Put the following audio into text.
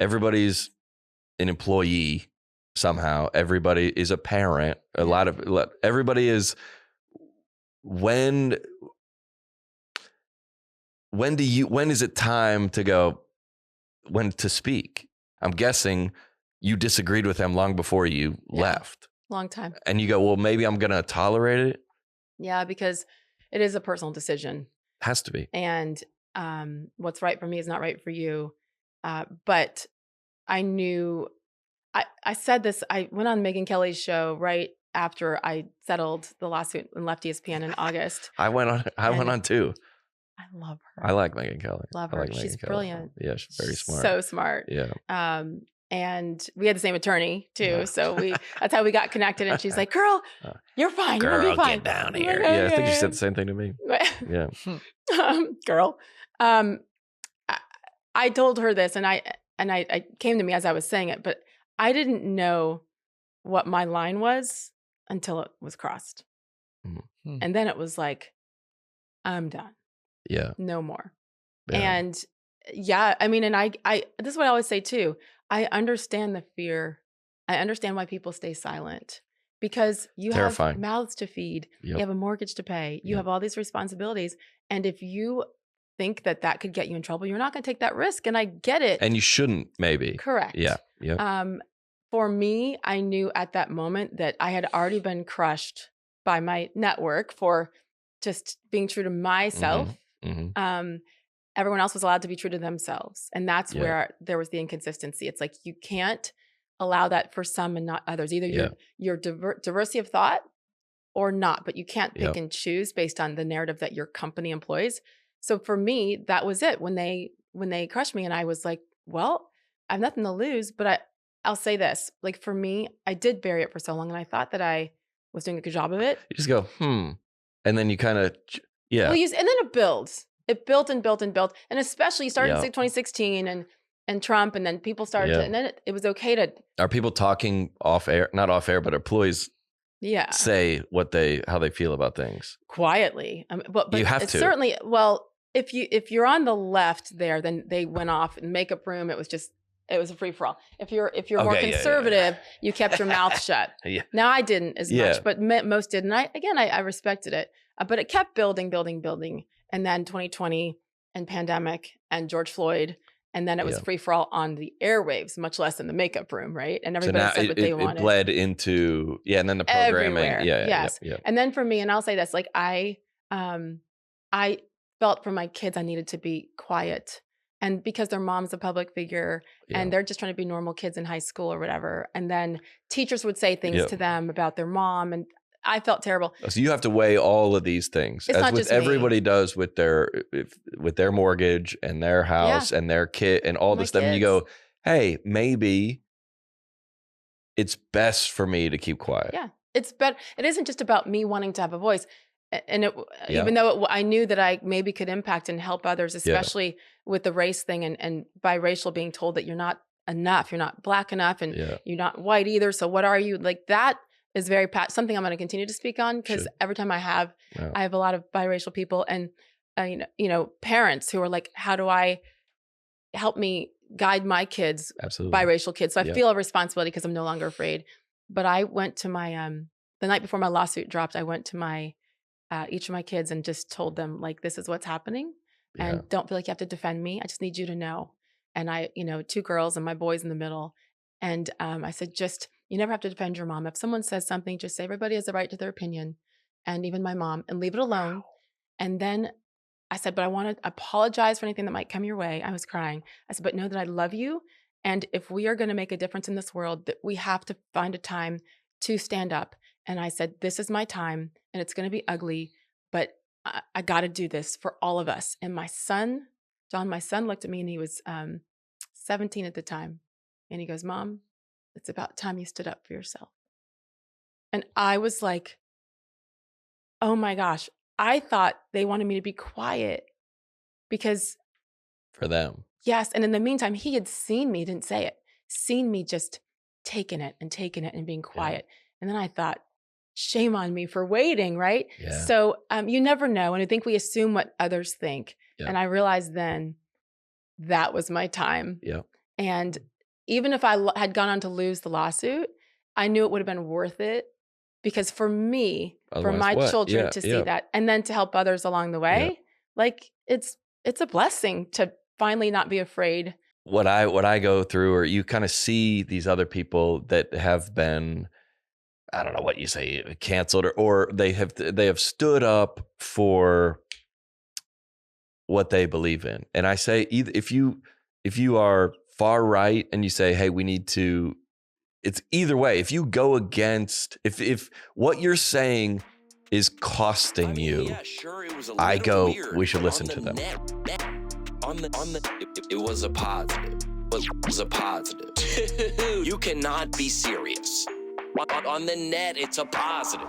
everybody's an employee somehow. Everybody is a parent. Everybody is. When is it time to go? When to speak? I'm guessing you disagreed with him long before you left. Long time. And you go, well, maybe I'm going to tolerate it. Yeah, because it is a personal decision. Has to be. And what's right for me is not right for you. But I knew, I said this, I went on Megyn Kelly's show right after I settled the lawsuit and left ESPN in August. I went on too. I love her. I like Megyn Kelly. Love her. She's brilliant. Yeah, she's very smart. So smart. Yeah. And we had the same attorney too. So that's how we got connected. And she's like, girl, you're fine. You're going to be fine. Get down here. Yeah, I think she said the same thing to me. Yeah. Girl. I told her this and I came to me as I was saying it, but I didn't know what my line was until it was crossed. Mm-hmm. And then it was like, I'm done. Yeah. No more. Yeah. And I mean, and I this is what I always say too. I understand the fear. I understand why people stay silent because you have mouths to feed. Yep. You have a mortgage to pay. You have all these responsibilities. And if you think that could get you in trouble, you're not going to take that risk. And I get it. And you shouldn't, maybe. Correct. Yeah. Yeah. For me, I knew at that moment that I had already been crushed by my network for just being true to myself. Mm-hmm. Everyone else was allowed to be true to themselves. And that's where there was the inconsistency. It's like, you can't allow that for some and not others. Either your diversity of thought or not, but you can't pick and choose based on the narrative that your company employs. So for me, that was it. When they crushed me and I was like, well, I have nothing to lose, but I'll say this, like for me, I did bury it for so long and I thought that I was doing a good job of it. You just go, and then you kind of, Well, and then it builds. It built and built and built. And especially you started in 2016 and Trump, and then people started to, and then it was okay to. Are people talking off air, not off air, but employees say how they feel about things? Quietly. But you have to. Certainly, well, if you're on the left there, then they went off in makeup room. It was a free for all. If you're more conservative, you kept your mouth shut. Now I didn't as much, but most did. And I respected it, but it kept building. And then 2020 and pandemic and George Floyd. And then it was free for all on the airwaves, much less in the makeup room. Right. And everybody said what they wanted. It bled into, and then the programming. Everywhere. Yes. And then for me, and I'll say this, like I felt for my kids, I needed to be quiet. And because their mom's a public figure and they're just trying to be normal kids in high school or whatever. And then teachers would say things to them about their mom. And I felt terrible. So you have to weigh all of these things, it's as with everybody does with their mortgage and their house and their kid and all this stuff. And you go, hey, maybe it's best for me to keep quiet. Yeah, it's better. It isn't just about me wanting to have a voice. And even though I knew that I maybe could impact and help others, especially with the race thing and biracial, being told that you're not enough, you're not Black enough, and you're not white either. So what are you? Like that is something I'm going to continue to speak on because every time I have a lot of biracial people and parents who are like, how do I help me guide my kids, biracial kids? So I feel a responsibility because I'm no longer afraid. But I went to my the night before my lawsuit dropped, I went to my each of my kids and just told them, like, this is what's happening, and don't feel like you have to defend me. I just need you to know. And I, 2 girls and my boys in the middle. And I said, you never have to defend your mom. If someone says something, just say everybody has the right to their opinion, and even my mom, and leave it alone. Wow. And then I said, but I want to apologize for anything that might come your way. I was crying. I said, but know that I love you. And if we are going to make a difference in this world, that we have to find a time to stand up. And I said, this is my time, and it's going to be ugly, but I got to do this for all of us. And my son, John, looked at me, and he was 17 at the time. And he goes, Mom, it's about time you stood up for yourself. And I was like, oh my gosh, I thought they wanted me to be quiet because. For them. Yes. And in the meantime, he had seen me, didn't say it, seen me just taking it and being quiet. And then I thought, shame on me for waiting, right? Yeah. So you never know. And I think we assume what others think. Yeah. And I realized then that was my time. Yeah. And even if I had gone on to lose the lawsuit, I knew it would have been worth it, because for me, for my children to see that, and then to help others along the way, like it's a blessing to finally not be afraid. What I go through, or you kind of see these other people that have been, I don't know what you say, canceled, or they have stood up for what they believe in. And I say, if you are far right and you say, hey, we need to, it's either way. If you go against, if what you're saying is costing you, I go, weird, we should listen to them. It was a positive. It was a positive. You cannot be serious. On the net, it's a positive.